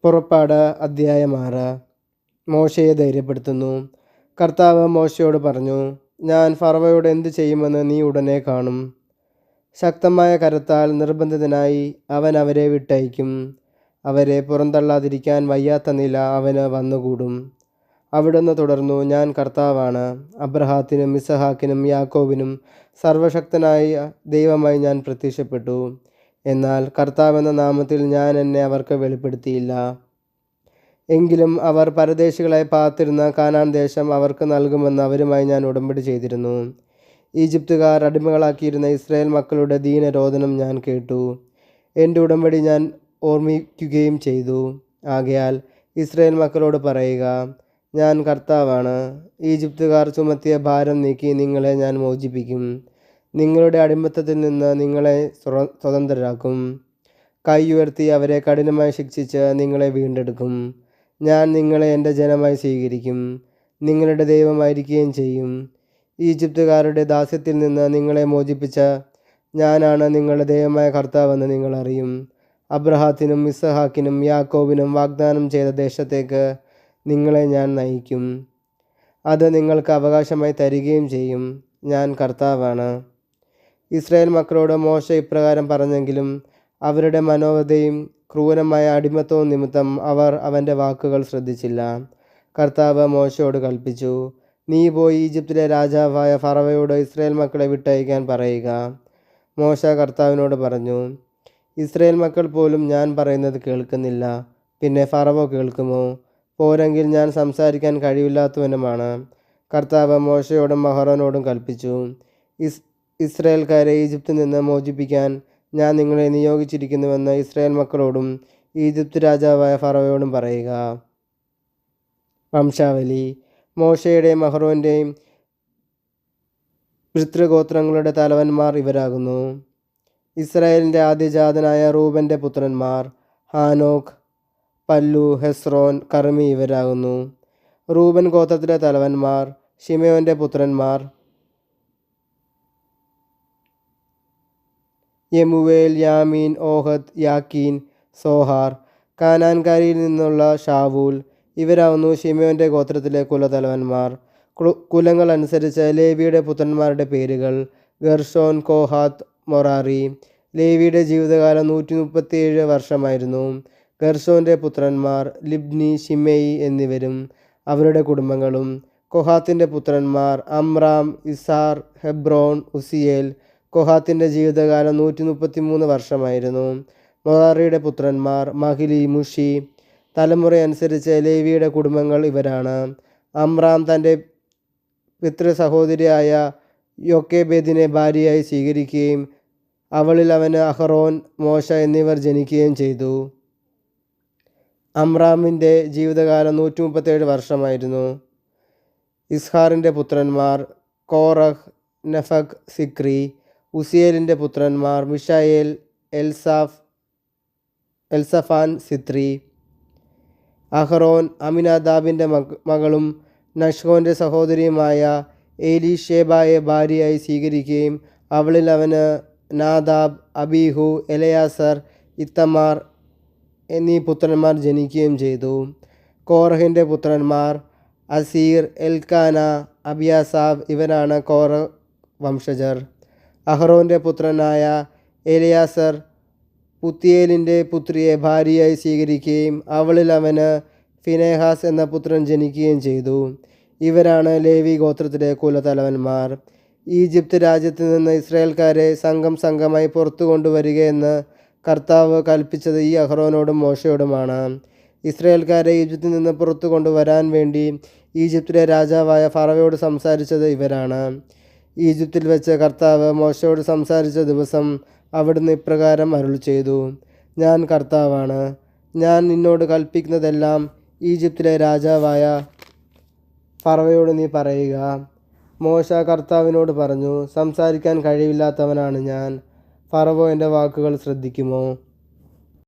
പുറപ്പാട് അധ്യായം 6. മോശയെ ധൈര്യപ്പെടുത്തുന്നു. കർത്താവ് മോശയോട് പറഞ്ഞു, ഞാൻ ഫറവോയോട് എന്തു ചെയ്യുമെന്ന് നീ ഉടനെ കാണും. ശക്തമായ കരത്താൽ നിർബന്ധിതനായി അവൻ അവരെ വിട്ടയക്കും. അവരെ പുറന്തള്ളാതിരിക്കാൻ വയ്യാത്ത നില അവന് വന്നുകൂടും. അവിടുന്ന് തുടർന്നു, ഞാൻ കർത്താവാണ്. അബ്രഹാത്തിനും ഇസഹാക്കിനും യാക്കോബിനും സർവശക്തനായ ദൈവമായി ഞാൻ പ്രത്യക്ഷപ്പെട്ടു. എന്നാൽ കർത്താവെന്ന നാമത്തിൽ ഞാൻ എന്നെ അവർക്ക് വെളിപ്പെടുത്തിയില്ല. എങ്കിലും അവർ പരദേശികളായി പാർത്തിരുന്ന കാനാൻ ദേശം അവർക്ക് നൽകുമെന്ന് അവരുമായി ഞാൻ ഉടമ്പടി ചെയ്തിരുന്നു. ഈജിപ്തുകാർ അടിമകളാക്കിയിരുന്ന ഇസ്രായേൽ മക്കളുടെ ദീനരോദനം ഞാൻ കേട്ടു. എൻ്റെ ഉടമ്പടി ഞാൻ ഓർമ്മിക്കുകയും ചെയ്തു. ആകയാൽ ഇസ്രായേൽ മക്കളോട് പറയുക, ഞാൻ കർത്താവാണ്. ഈജിപ്തുകാർ ചുമത്തിയ ഭാരം നീക്കി നിങ്ങളെ ഞാൻ മോചിപ്പിക്കും. നിങ്ങളുടെ അടിമത്തത്തിൽ നിന്ന് നിങ്ങളെ സ്വതന്ത്രരാക്കും. കൈ ഉയർത്തി അവരെ കഠിനമായി ശിക്ഷിച്ച് നിങ്ങളെ വീണ്ടെടുക്കും. ഞാൻ നിങ്ങളെ എൻ്റെ ജനമായി സ്വീകരിക്കും, നിങ്ങളുടെ ദൈവമായിരിക്കുകയും ചെയ്യും. ഈജിപ്തുകാരുടെ ദാസ്യത്തിൽ നിന്ന് നിങ്ങളെ മോചിപ്പിച്ച ഞാനാണ് നിങ്ങളുടെ ദൈവമായ കർത്താവെന്ന് നിങ്ങൾ അറിയും. അബ്രഹാത്തിനും ഇസഹാക്കിനും യാക്കോബിനും വാഗ്ദാനം ചെയ്ത ദേശത്തേക്ക് നിങ്ങളെ ഞാൻ നയിക്കും. അത് നിങ്ങൾക്ക് അവകാശമായി തരികയും ചെയ്യും. ഞാൻ കർത്താവാണ്. ഇസ്രായേൽ മക്കളോട് മോശ ഇപ്രകാരം പറഞ്ഞെങ്കിലും അവരുടെ മനോവധയും ക്രൂരമായ അടിമത്തവും നിമിത്തം അവർ അവൻ്റെ വാക്കുകൾ ശ്രദ്ധിച്ചില്ല. കർത്താവ് മോശയോട് കൽപ്പിച്ചു, നീ പോയി ഈജിപ്തിലെ രാജാവായ ഫറവയോട് ഇസ്രായേൽ മക്കളെ വിട്ടയക്കാൻ പറയുക. മോശ കർത്താവിനോട് പറഞ്ഞു, ഇസ്രായേൽ മക്കൾ പോലും ഞാൻ പറയുന്നത് കേൾക്കുന്നില്ല, പിന്നെ ഫറവോ കേൾക്കുമോ? പോരെങ്കിൽ ഞാൻ സംസാരിക്കാൻ കഴിവില്ലാത്തവനുമാണ്. കർത്താവ് മോശയോടും അഹരോനോടും കൽപ്പിച്ചു, ഇസ്രായേൽക്കാരെ ഈജിപ്തിൽ നിന്ന് മോചിപ്പിക്കാൻ ഞാൻ നിങ്ങളെ നിയോഗിച്ചിരിക്കുന്നുവെന്ന് ഇസ്രായേൽ മക്കളോടും ഈജിപ്ത് രാജാവായ ഫറവയോടും പറയുക. വംശാവലി. മോശയുടെയും അഹരോൻ്റെയും പിതൃഗോത്രങ്ങളുടെ തലവന്മാർ ഇവരാകുന്നു. ഇസ്രായേലിൻ്റെ ആദ്യജാതനായ റൂബൻ്റെ പുത്രന്മാർ ഹാനോക്ക്, പല്ലു, ഹെസ്രോൻ, കർമ്മി ഇവരാകുന്നു. റൂബൻ ഗോത്രത്തിലെ തലവന്മാർ. ശിമെയോൻ്റെ പുത്രന്മാർ യെമുവേൽ, യാമീൻ, ഓഹദ്, യാക്കീൻ, സോഹാർ. കാനാൻകാരിയിൽ നിന്നുള്ള ഷാവൂൽ ഇവരാവുന്നു ശിമെയോൻ്റെ ഗോത്രത്തിലെ കുലതലവന്മാർ. കുലങ്ങൾ അനുസരിച്ച് ലേവിയുടെ പുത്രന്മാരുടെ പേരുകൾ: ഗർഷോൻ, കോഹാത്ത്, മൊറാറി. ലേവിയുടെ ജീവിതകാലം 137 വർഷമായിരുന്നു. ഗർഷോൻ്റെ പുത്രന്മാർ ലിബ്നി, ശിമെയി എന്നിവരും അവരുടെ കുടുംബങ്ങളും. കൊഹാത്തിൻ്റെ പുത്രന്മാർ അമ്രാം, ഇസാർ, ഹെബ്രോൻ, ഉസിയേൽ. കൊഹാത്തിൻ്റെ ജീവിതകാലം 133 വർഷമായിരുന്നു. മൊറാറിയുടെ പുത്രന്മാർ മഹിലി, മുഷി. തലമുറയനുസരിച്ച് ലേവിയുടെ കുടുംബങ്ങൾ ഇവരാണ്. അമ്രാം തൻ്റെ പിതൃ സഹോദരിയായ യോക്കെബേദിനെ ഭാര്യയായി സ്വീകരിക്കുകയും അവളിൽ അവന് അഹറോൻ, മോശ എന്നിവർ ജനിക്കുകയും ചെയ്തു. അമ്രാമിൻ്റെ ജീവിതകാലം 137 വർഷമായിരുന്നു. ഇസ്ഹാറിൻ്റെ പുത്രന്മാർ കോറഹ്, നെഫഗ്, സിക്രി. ഉസിയേലിൻ്റെ പുത്രന്മാർ മിഷായേൽ, എൽസഫാൻ, സിത്രി. അഹറോൻ അമിനാദാബിൻ്റെ മകളും നഷ്ഹോൻ്റെ സഹോദരിയുമായ എലീഷേബയെ ഭാര്യയായി സ്വീകരിക്കുകയും അവളിൽ അവന് നാദാബ്, അബീഹു, എലയാസർ, ഇത്തമാർ എന്നീ പുത്രന്മാർ ജനിക്കുകയും ചെയ്തു. കോറഹിൻ്റെ പുത്രന്മാർ അസീർ, എൽക്കാന, അബിയാസാബ് ഇവരാണ് കോറഹ് വംശജർ. അഹറോൻ്റെ പുത്രനായ എലയാസർ പുത്തിയേലിൻ്റെ പുത്രിയെ ഭാര്യയായി സ്വീകരിക്കുകയും അവളിൽ അവന് ഫിനെഹാസ് എന്ന പുത്രൻ ജനിക്കുകയും ചെയ്തു. ഇവരാണ് ലേവി ഗോത്രത്തിലെ കുലതലവന്മാർ. ഈജിപ്ത് രാജ്യത്ത് നിന്ന് ഇസ്രായേൽക്കാരെ സംഘമായി പുറത്തു കൊണ്ടുവരികയെന്ന് കർത്താവ് കൽപ്പിച്ചത് ഈ അഹറോനോടും മോശയോടുമാണ്. ഇസ്രായേൽക്കാരെ ഈജിപ്തിൽ നിന്ന് പുറത്തു കൊണ്ടുവരാൻ വേണ്ടി ഈജിപ്തിലെ രാജാവായ ഫറവയോട് സംസാരിച്ചത് ഇവരാണ്. ഈജിപ്തിൽ വെച്ച് കർത്താവ് മോശയോട് സംസാരിച്ച ദിവസം അവിടുന്ന് ഇപ്രകാരം അരുളി ചെയ്തു, ഞാൻ കർത്താവാണ്. ഞാൻ നിന്നോട് കൽപ്പിക്കുന്നതെല്ലാം ഈജിപ്തിലെ രാജാവായ ഫറവയോട് നീ പറയുക. മോശ കർത്താവിനോട് പറഞ്ഞു, സംസാരിക്കാൻ കഴിവില്ലാത്തവനാണ് ഞാൻ. ഫറവോ എൻ്റെ വാക്കുകൾ ശ്രദ്ധിക്കുമോ?